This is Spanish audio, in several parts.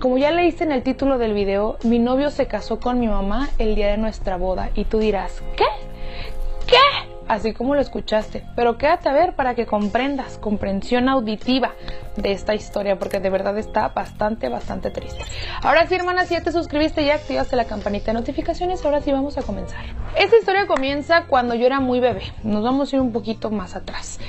Como ya leíste en el título del video, mi novio se casó con mi mamá el día de nuestra boda. Y tú dirás, ¿qué? ¿Qué? Así como lo escuchaste, pero quédate a ver para que comprendas, comprensión auditiva de esta historia, porque de verdad está bastante triste. Ahora sí, hermana, si ya te suscribiste y ya activaste la campanita de notificaciones, ahora sí vamos a comenzar. Esta historia comienza cuando yo era muy bebé, nos vamos a ir un poquito más atrás.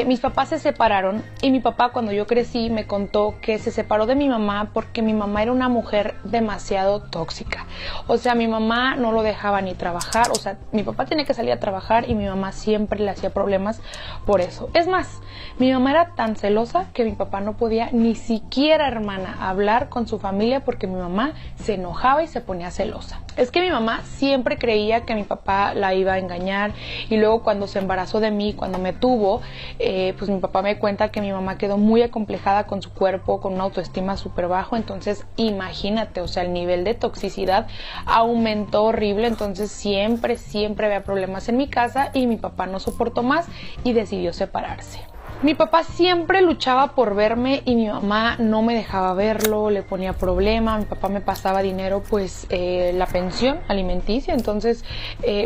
Mis papás se separaron y mi papá, cuando yo crecí, me contó que se separó de mi mamá porque mi mamá era una mujer demasiado tóxica. O sea, mi mamá no lo dejaba ni trabajar, o sea, mi papá tenía que salir a trabajar y mi mamá siempre le hacía problemas por eso. Es más, mi mamá era tan celosa que mi papá no podía ni siquiera, hermana, hablar con su familia porque mi mamá se enojaba y se ponía celosa. Es que mi mamá siempre creía que mi papá la iba a engañar y luego cuando se embarazó de mí, cuando me tuvo, pues mi papá me cuenta que mi mamá quedó muy acomplejada con su cuerpo, con una autoestima súper bajo. Entonces imagínate, o sea, el nivel de toxicidad aumentó horrible. Entonces siempre había problemas en mi casa y mi papá no soportó más y decidió separarse. Mi papá siempre luchaba por verme y mi mamá no me dejaba verlo, le ponía problema. Mi papá me pasaba dinero, pues la pensión alimenticia. Entonces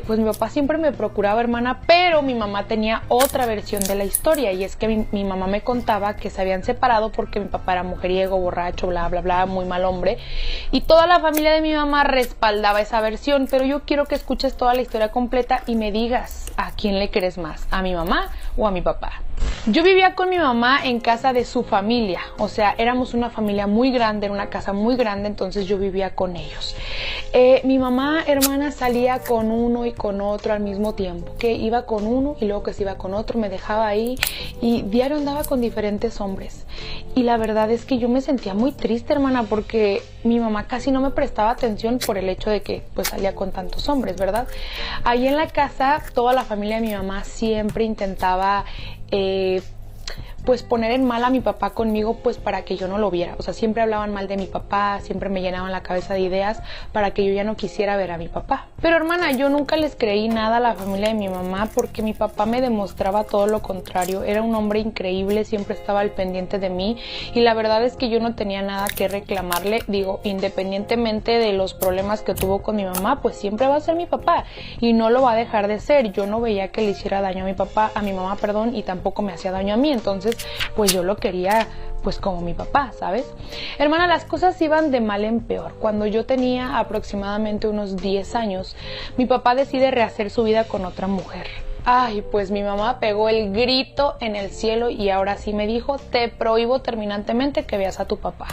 pues mi papá siempre me procuraba, hermana, pero mi mamá tenía otra versión de la historia. Y es que mi mamá me contaba que se habían separado porque mi papá era mujeriego, borracho, bla bla bla, muy mal hombre. Y toda la familia de mi mamá respaldaba esa versión. Pero yo quiero que escuches toda la historia completa y me digas a quién le crees más, a mi mamá o a mi papá. Yo vivía con mi mamá en casa de su familia, o sea, éramos una familia muy grande, era una casa muy grande, entonces yo vivía con ellos. Mi mamá, hermana, salía con uno y con otro al mismo tiempo, que iba con uno y luego que se iba con otro, me dejaba ahí y diario andaba con diferentes hombres. Y la verdad es que yo me sentía muy triste, hermana, porque mi mamá casi no me prestaba atención por el hecho de que pues salía con tantos hombres, ¿verdad? Ahí en la casa, toda la familia de mi mamá siempre intentaba pues poner en mal a mi papá conmigo, pues para que yo no lo viera. O sea, siempre hablaban mal de mi papá, siempre me llenaban la cabeza de ideas para que yo ya no quisiera ver a mi papá. Pero, hermana, yo nunca les creí nada a la familia de mi mamá porque mi papá me demostraba todo lo contrario. Era un hombre increíble, siempre estaba al pendiente de mí y la verdad es que yo no tenía nada que reclamarle. Digo, independientemente de los problemas que tuvo con mi mamá, pues siempre va a ser mi papá y no lo va a dejar de ser. Yo no veía que le hiciera daño a mi mamá, y tampoco me hacía daño a mí. Entonces pues yo lo quería pues como mi papá, ¿sabes? Hermana, las cosas iban de mal en peor. Cuando yo tenía aproximadamente unos 10 años, mi papá decide rehacer su vida con otra mujer. Ay, pues mi mamá pegó el grito en el cielo y ahora sí me dijo, te prohíbo terminantemente que veas a tu papá.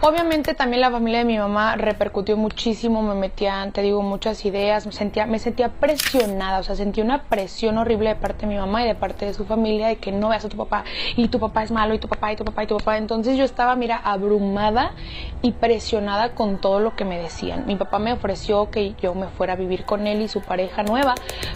Obviamente también la familia de mi mamá repercutió muchísimo, me metían, te digo, muchas ideas, me sentía presionada, o sea, sentí una presión horrible de parte de mi mamá y de parte de su familia de que no veas a tu papá y tu papá es malo y tu papá y tu papá y tu papá. Entonces yo estaba, mira, abrumada y presionada con todo lo que me decían. Mi papá me ofreció que yo me fuera a vivir con él y su pareja nueva,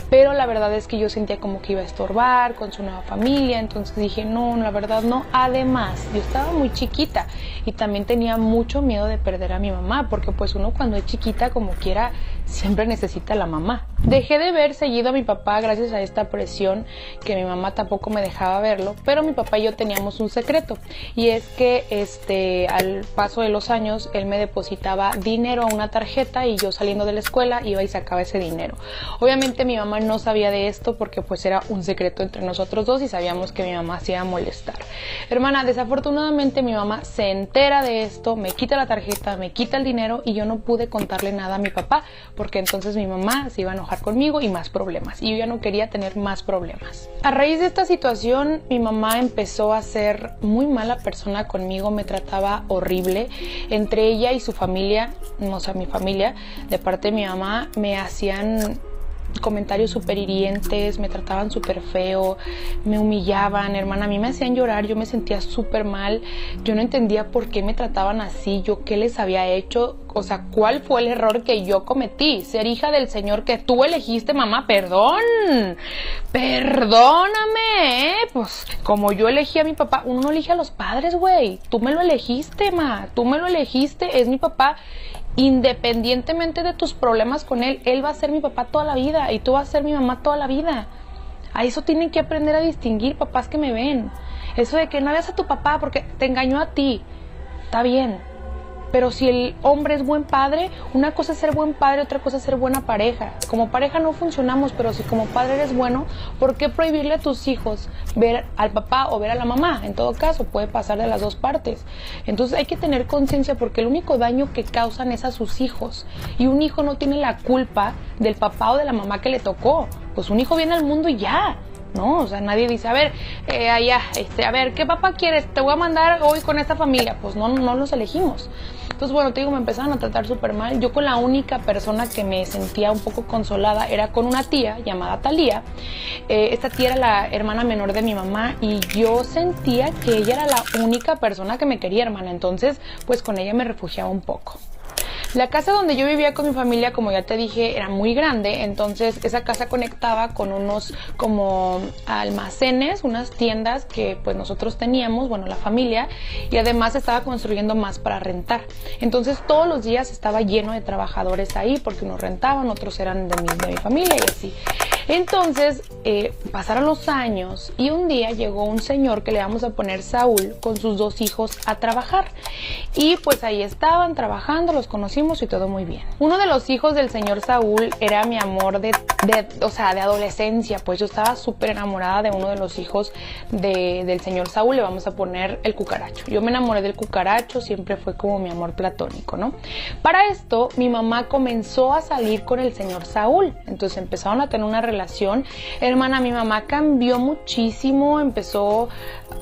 pero la verdad es que yo sentía como que iba a estorbar con su nueva familia, entonces dije, no, la verdad no. Además, yo estaba muy chiquita y también tenía mucho miedo de perder a mi mamá, porque pues uno cuando es chiquita como quiera siempre necesita a la mamá. Dejé de ver seguido a mi papá gracias a esta presión, que mi mamá tampoco me dejaba verlo, pero mi papá y yo teníamos un secreto y es que al paso de los años él me depositaba dinero a una tarjeta y yo saliendo de la escuela iba y sacaba ese dinero. Obviamente mi mamá no sabía de esto porque pues era un secreto entre nosotros dos y sabíamos que mi mamá se iba a molestar. Hermana, desafortunadamente mi mamá se entera de esto, me quita la tarjeta, me quita el dinero y yo no pude contarle nada a mi papá porque entonces mi mamá se iba a enojar conmigo y más problemas y yo ya no quería tener más problemas. A raíz de esta situación mi mamá empezó a ser muy mala persona conmigo, me trataba horrible. Entre ella y su familia, o sea mi familia, de parte de mi mamá, me hacían comentarios súper hirientes, me trataban súper feo, me humillaban, hermana, a mí me hacían llorar, yo me sentía súper mal, yo no entendía por qué me trataban así, yo qué les había hecho, o sea, cuál fue el error que yo cometí, ser hija del Señor que tú elegiste, mamá, perdóname, pues como yo elegí a mi papá, uno no elige a los padres, güey, tú me lo elegiste, tú me lo elegiste, es mi papá. Independientemente de tus problemas con él, él va a ser mi papá toda la vida y tú vas a ser mi mamá toda la vida. A eso tienen que aprender a distinguir, papás que me ven. Eso de que no veas a tu papá porque te engañó a ti, está bien, Pero si el hombre es buen padre, una cosa es ser buen padre, otra cosa es ser buena pareja. Como pareja no funcionamos, pero si como padre eres bueno, ¿por qué prohibirle a tus hijos ver al papá o ver a la mamá? En todo caso, puede pasar de las dos partes. Entonces hay que tener conciencia, porque el único daño que causan es a sus hijos. Y un hijo no tiene la culpa del papá o de la mamá que le tocó. Pues un hijo viene al mundo y ya. No, o sea, nadie dice, a ver, a ver, ¿qué papá quieres? Te voy a mandar hoy con esta familia. Pues no los elegimos. Entonces, bueno, te digo, me empezaron a tratar súper mal. Yo con la única persona que me sentía un poco consolada era con una tía llamada Talía. Esta tía era la hermana menor de mi mamá y yo sentía que ella era la única persona que me quería, hermana. Entonces, pues con ella me refugiaba un poco. La casa donde yo vivía con mi familia, como ya te dije, era muy grande, entonces esa casa conectaba con unos como almacenes, unas tiendas que pues nosotros teníamos, bueno, la familia, y además estaba construyendo más para rentar. Entonces todos los días estaba lleno de trabajadores ahí, porque unos rentaban, otros eran de mi familia y así. Entonces pasaron los años y un día llegó un señor que le vamos a poner Saúl con sus 2 hijos a trabajar. Y pues ahí estaban trabajando, los conocimos y todo muy bien. Uno de los hijos del señor Saúl era mi amor de adolescencia, pues yo estaba súper enamorada de uno de los hijos del señor Saúl, le vamos a poner el Cucaracho. Yo me enamoré del Cucaracho, siempre fue como mi amor platónico, ¿no? Para esto, mi mamá comenzó a salir con el señor Saúl, entonces empezaron a tener una relación. Hermana, mi mamá cambió muchísimo, empezó,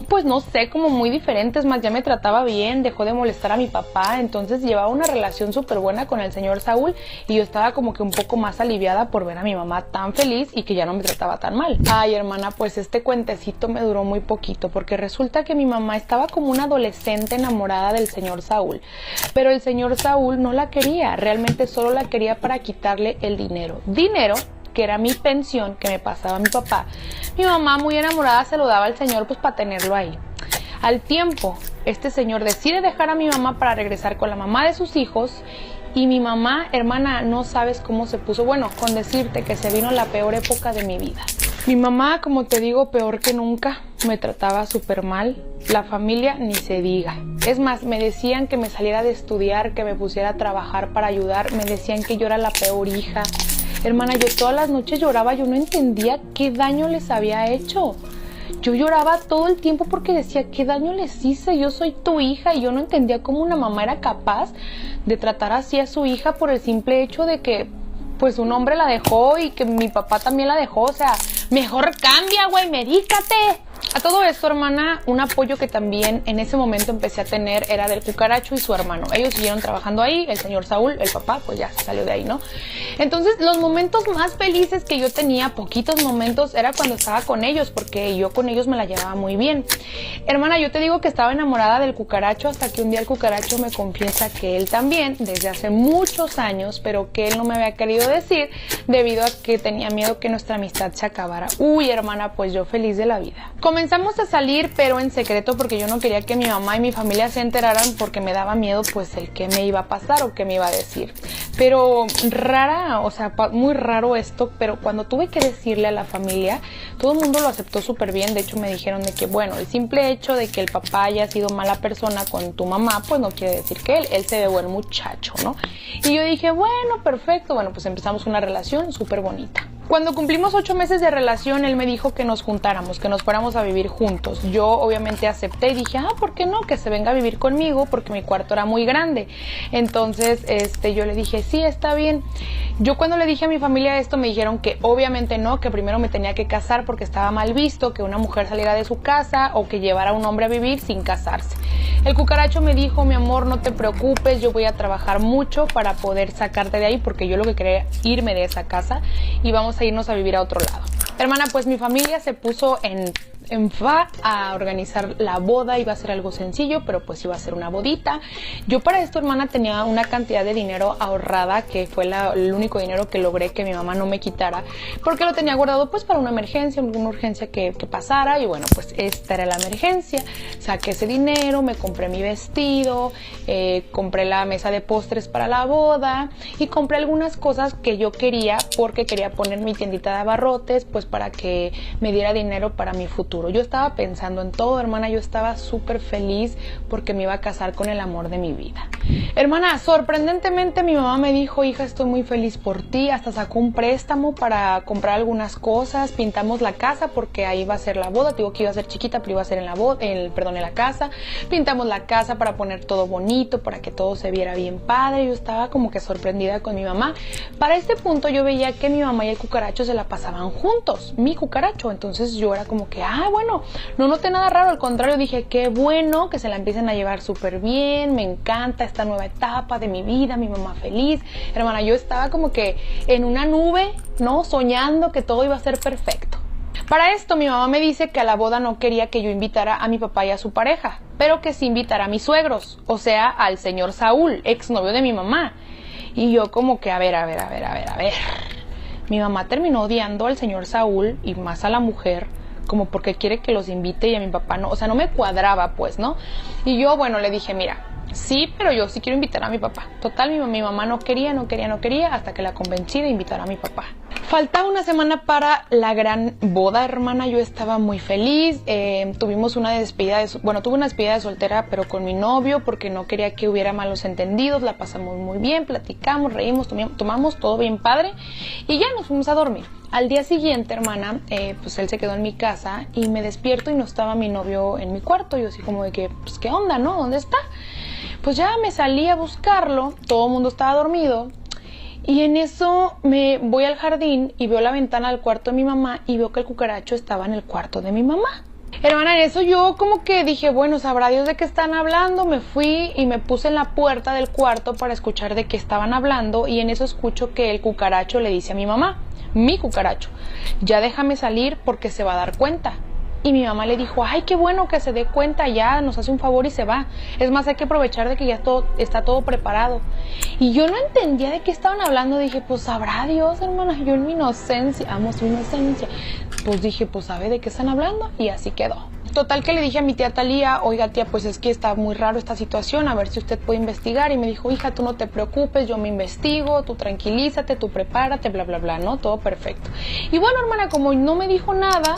pues no sé, como muy diferente, es más, ya me trataba bien, dejó de molestar a mi papá, entonces llevaba una relación súper buena con el señor Saúl y yo estaba como que un poco más aliviada por ver a mi mamá tan feliz y que ya no me trataba tan mal. Ay, hermana, pues este cuentecito me duró muy poquito, porque resulta que mi mamá estaba como una adolescente enamorada del señor Saúl, pero el señor Saúl no la quería, realmente solo la quería para quitarle el dinero que era mi pensión que me pasaba mi papá. Mi mamá, muy enamorada, se lo daba al señor pues para tenerlo ahí. Al tiempo, este señor decide dejar a mi mamá para regresar con la mamá de sus hijos. Y mi mamá, hermana, no sabes cómo se puso. Bueno, con decirte que se vino la peor época de mi vida. Mi mamá, como te digo, peor que nunca, me trataba súper mal. La familia ni se diga. Es más, me decían que me saliera de estudiar, que me pusiera a trabajar para ayudar. Me decían que yo era la peor hija. Hermana, yo todas las noches lloraba, yo no entendía qué daño les había hecho. Yo lloraba todo el tiempo porque decía, ¿qué daño les hice? Yo soy tu hija, y yo no entendía cómo una mamá era capaz de tratar así a su hija por el simple hecho de que pues un hombre la dejó y que mi papá también la dejó. O sea, mejor cambia, güey, medícate. A todo esto, hermana, un apoyo que también en ese momento empecé a tener era del Cucaracho y su hermano. Ellos siguieron trabajando ahí, el señor Saúl, el papá, pues ya se salió de ahí, ¿no? Entonces, los momentos más felices que yo tenía, poquitos momentos, era cuando estaba con ellos, porque yo con ellos me la llevaba muy bien. Hermana, yo te digo que estaba enamorada del Cucaracho hasta que un día el Cucaracho me confiesa que él también, desde hace muchos años, pero que él no me había querido decir debido a que tenía miedo que nuestra amistad se acabara. Uy, hermana, pues yo feliz de la vida. Comenzamos a salir, pero en secreto, porque yo no quería que mi mamá y mi familia se enteraran, porque me daba miedo pues el qué me iba a pasar o qué me iba a decir. Pero muy raro esto, pero cuando tuve que decirle a la familia, todo el mundo lo aceptó súper bien. De hecho me dijeron de que bueno, el simple hecho de que el papá haya sido mala persona con tu mamá, pues no quiere decir que él se ve buen muchacho, ¿no? Y yo dije, bueno, perfecto, bueno, pues empezamos una relación súper bonita. Cuando cumplimos 8 meses de relación, él me dijo que nos juntáramos, que nos fuéramos a vivir juntos. Yo obviamente acepté y dije, ¿por qué no? Que se venga a vivir conmigo, porque mi cuarto era muy grande. Entonces, yo le dije, sí, está bien. Yo cuando le dije a mi familia esto, me dijeron que obviamente no, que primero me tenía que casar porque estaba mal visto que una mujer saliera de su casa o que llevara a un hombre a vivir sin casarse. El Cucaracho me dijo, mi amor, no te preocupes, yo voy a trabajar mucho para poder sacarte de ahí, porque yo lo que quería era irme de esa casa y vamos a irnos a vivir a otro lado. Hermana, pues mi familia se puso en a organizar la boda. Iba a ser algo sencillo, pero pues iba a ser una bodita. Yo para esto, hermana, tenía una cantidad de dinero ahorrada, que fue el único dinero que logré que mi mamá no me quitara, porque lo tenía guardado pues para una emergencia, alguna urgencia que pasara. Y bueno, pues esta era la emergencia. Saqué ese dinero, me compré mi vestido, compré la mesa de postres para la boda y compré algunas cosas que yo quería, porque quería poner mi tiendita de abarrotes, pues para que me diera dinero para mi futuro futuro. Yo estaba pensando en todo, hermana, yo estaba súper feliz porque me iba a casar con el amor de mi vida. Hermana, sorprendentemente mi mamá me dijo, hija, estoy muy feliz por ti, hasta sacó un préstamo para comprar algunas cosas, pintamos la casa porque ahí va a ser la boda, te digo que iba a ser chiquita, pero iba a ser en la boda, en la casa, pintamos la casa para poner todo bonito, para que todo se viera bien padre. Yo estaba como que sorprendida con mi mamá. Para este punto yo veía que mi mamá y el cucaracho se la pasaban juntos, mi cucaracho, entonces yo era como que, bueno, no noté nada raro, al contrario, dije, qué bueno que se la empiecen a llevar súper bien, me encanta esta nueva etapa de mi vida, mi mamá feliz. Hermana, yo estaba como que en una nube, ¿no? Soñando que todo iba a ser perfecto. Para esto mi mamá me dice que a la boda no quería que yo invitara a mi papá y a su pareja, pero que sí invitara a mis suegros, o sea, al señor Saúl, exnovio de mi mamá. Y yo como que, a ver. Mi mamá terminó odiando al señor Saúl y más a la mujer, como porque quiere que los invite y a mi papá no, o sea, no me cuadraba pues, ¿no? Y yo, bueno, le dije, mira, sí, pero yo sí quiero invitar a mi papá. Total, mi mamá no quería, hasta que la convencí de invitar a mi papá. Faltaba una semana para la gran boda, hermana, yo estaba muy feliz, tuvimos una despedida, tuve una despedida de soltera, pero con mi novio, porque no quería que hubiera malos entendidos, la pasamos muy bien, platicamos, reímos, tomamos todo bien padre, y ya nos fuimos a dormir. Al día siguiente, hermana, pues él se quedó en mi casa, y me despierto y no estaba mi novio en mi cuarto, yo así como de que, pues, ¿qué onda, no? ¿Dónde está? Pues ya me salí a buscarlo, todo el mundo estaba dormido, y en eso me voy al jardín y veo la ventana del cuarto de mi mamá y veo que el cucaracho estaba en el cuarto de mi mamá. Hermana, en eso yo como que dije, bueno, sabrá Dios de qué están hablando. Me fui y me puse en la puerta del cuarto para escuchar de qué estaban hablando, y en eso escucho que el cucaracho le dice a mi mamá, mi cucaracho, ya déjame salir porque se va a dar cuenta. Y mi mamá le dijo, ay, qué bueno que se dé cuenta, ya nos hace un favor y se va. Es más, hay que aprovechar de que ya está todo preparado. Y yo no entendía de qué estaban hablando. Dije, pues sabrá Dios, hermana, yo en mi inocencia, amo su inocencia. Pues dije, pues sabe de qué están hablando, y así quedó. Total que le dije a mi tía Talía, oiga tía, pues es que está muy raro esta situación, a ver si usted puede investigar. Y me dijo, hija, tú no te preocupes, yo me investigo, tú tranquilízate, tú prepárate, bla, bla, bla, ¿no? Todo perfecto. Y bueno, hermana, como no me dijo nada,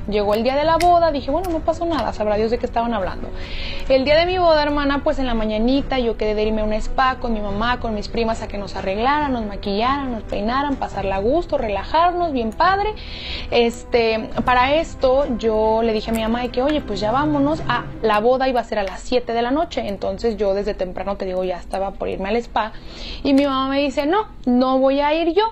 llegó el día de la boda, dije, bueno, no pasó nada, sabrá Dios de qué estaban hablando. El día de mi boda, hermana, pues en la mañanita yo quedé de irme a un spa con mi mamá, con mis primas, a que nos arreglaran, nos maquillaran, nos peinaran, pasarla a gusto, relajarnos, bien padre. Para esto yo le dije a mi mamá de que, oye, pues ya vámonos. La boda iba a ser a las 7 de la noche, entonces yo desde temprano, te digo, ya estaba por irme al spa, y mi mamá me dice, no voy a ir yo,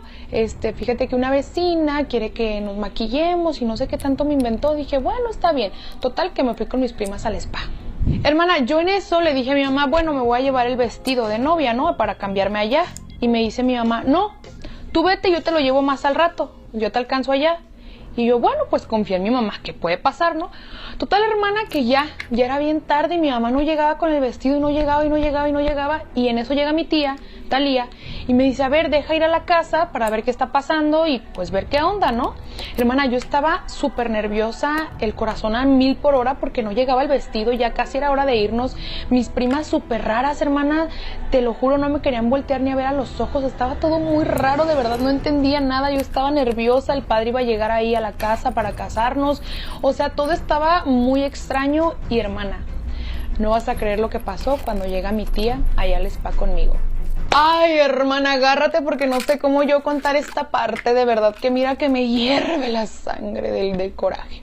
fíjate que una vecina quiere que nos maquillemos y no sé qué tanto me inventó. Dije, bueno, está bien. Total que me fui con mis primas al spa. Hermana, yo en eso le dije a mi mamá, bueno, me voy a llevar el vestido de novia, ¿no? Para cambiarme allá. Y me dice mi mamá, no, tú vete, yo te lo llevo más al rato, yo te alcanzo allá. Y yo, bueno, pues confía en mi mamá, que puede pasar, ¿no? Total, hermana, que ya era bien tarde y mi mamá no llegaba con el vestido y no llegaba. Y en eso llega mi tía, Talía, y me dice, a ver, deja ir a la casa para ver qué está pasando y pues ver qué onda, ¿no? Hermana, yo estaba súper nerviosa, el corazón a 1000 por hora porque no llegaba el vestido, ya casi era hora de irnos. Mis primas súper raras, hermana, te lo juro, no me querían voltear ni a ver a los ojos, estaba todo muy raro, de verdad, no entendía nada, yo estaba nerviosa, el padre iba a llegar ahí a la casa para casarnos, o sea, todo estaba muy extraño. Y hermana, no vas a creer lo que pasó cuando llega mi tía allá al spa conmigo. Ay, hermana, agárrate porque no sé cómo yo contar esta parte, de verdad que mira que me hierve la sangre del coraje.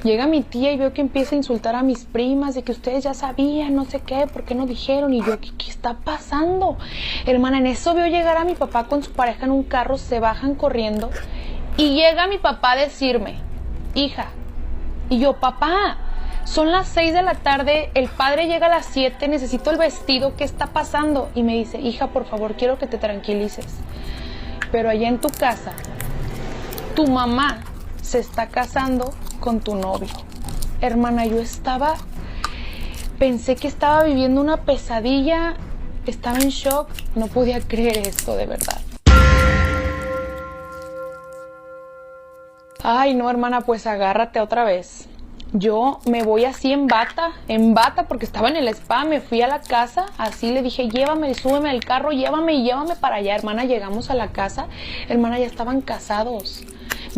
Llega mi tía y veo que empieza a insultar a mis primas de que ustedes ya sabían, no sé qué, ¿por qué no dijeron? Y yo, ¿qué está pasando? Hermana, en eso veo llegar a mi papá con su pareja en un carro, se bajan corriendo y llega mi papá a decirme, hija, y yo, papá, son las 6 de la tarde, el padre llega a las 7, necesito el vestido, ¿qué está pasando? Y me dice, hija, por favor, quiero que te tranquilices, pero allá en tu casa, tu mamá se está casando con tu novio. Hermana, yo pensé que estaba viviendo una pesadilla, estaba en shock, no podía creer esto, de verdad. Ay, no, hermana, pues agárrate otra vez. Yo me voy así en bata, porque estaba en el spa, me fui a la casa, así le dije, llévame, súbeme al carro, llévame para allá. Hermana, llegamos a la casa, hermana, ya estaban casados.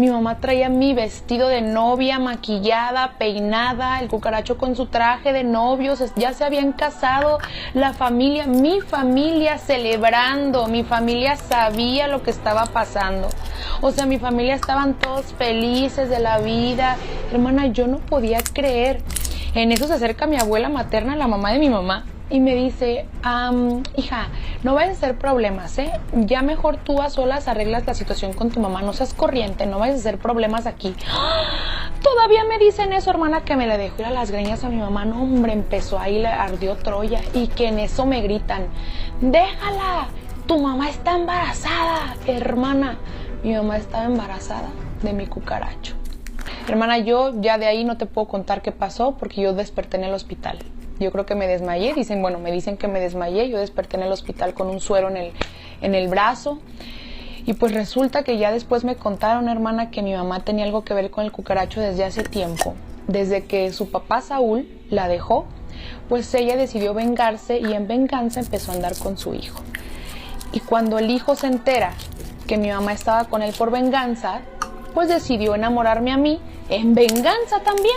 Mi mamá traía mi vestido de novia, maquillada, peinada, el cucaracho con su traje de novios, ya se habían casado, la familia, mi familia celebrando, mi familia sabía lo que estaba pasando. O sea, mi familia estaban todos felices de la vida. Hermana, yo no podía creer. En eso se acerca mi abuela materna, la mamá de mi mamá, y me dice, hija, no vayas a hacer problemas, ya mejor tú a solas arreglas la situación con tu mamá, no seas corriente, no vayas a hacer problemas aquí. Todavía me dicen eso, hermana, que me le dejo ir a las greñas a mi mamá. No, hombre, empezó ahí, le ardió Troya, y que en eso me gritan, déjala, tu mamá está embarazada. Hermana, mi mamá estaba embarazada de mi cucaracho. Hermana, yo ya de ahí no te puedo contar qué pasó porque yo desperté en el hospital. Yo creo que me desmayé, me dicen que me desmayé, yo desperté en el hospital con un suero en el brazo. Y pues resulta que ya después me contaron, hermana, que mi mamá tenía algo que ver con el cucaracho desde hace tiempo. Desde que su papá Saúl la dejó, pues ella decidió vengarse y en venganza empezó a andar con su hijo. Y cuando el hijo se entera que mi mamá estaba con él por venganza, pues decidió enamorarme a mí en venganza también.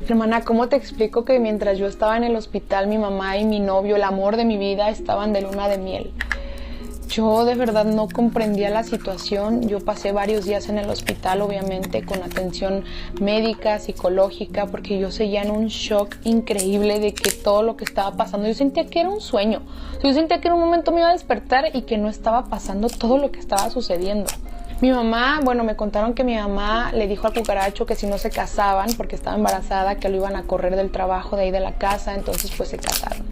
Hermana, ¿cómo te explico que mientras yo estaba en el hospital, mi mamá y mi novio, el amor de mi vida, estaban de luna de miel? Yo de verdad no comprendía la situación. Yo pasé varios días en el hospital, obviamente, con atención médica, psicológica, porque yo seguía en un shock increíble de que todo lo que estaba pasando, yo sentía que era un sueño. Yo sentía que en un momento me iba a despertar y que no estaba pasando todo lo que estaba sucediendo. Mi mamá, me contaron que mi mamá le dijo al cucaracho que si no se casaban, porque estaba embarazada, que lo iban a correr del trabajo, de ahí de la casa, entonces pues se casaron.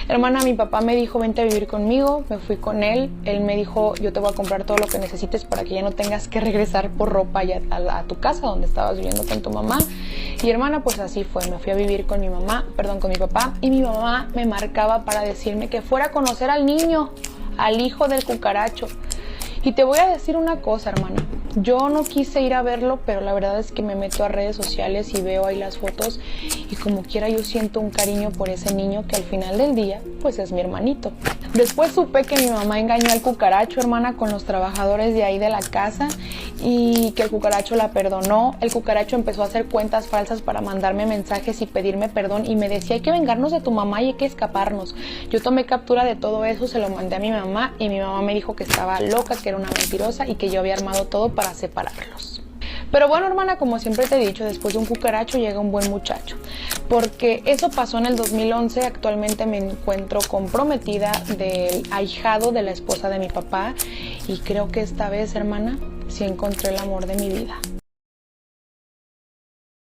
Hermana, mi papá me dijo, vente a vivir conmigo, me fui con él, él me dijo, yo te voy a comprar todo lo que necesites para que ya no tengas que regresar por ropa ya a tu casa donde estabas viviendo con tu mamá. Y hermana, pues así fue, me fui a vivir con mi papá, y mi mamá me marcaba para decirme que fuera a conocer al niño, al hijo del cucaracho. Y te voy a decir una cosa, hermana, yo no quise ir a verlo, pero la verdad es que me meto a redes sociales y veo ahí las fotos y como quiera yo siento un cariño por ese niño que al final del día, pues es mi hermanito. Después supe que mi mamá engañó al cucaracho, hermana, con los trabajadores de ahí de la casa y que el cucaracho la perdonó. El cucaracho empezó a hacer cuentas falsas para mandarme mensajes y pedirme perdón y me decía, hay que vengarnos de tu mamá y hay que escaparnos. Yo tomé captura de todo eso, se lo mandé a mi mamá y mi mamá me dijo que estaba loca, que era una mentirosa y que yo había armado todo para separarlos. Pero bueno, hermana, como siempre te he dicho, después de un cucaracho llega un buen muchacho, porque eso pasó en el 2011, actualmente me encuentro comprometida del ahijado de la esposa de mi papá y creo que esta vez, hermana, sí encontré el amor de mi vida.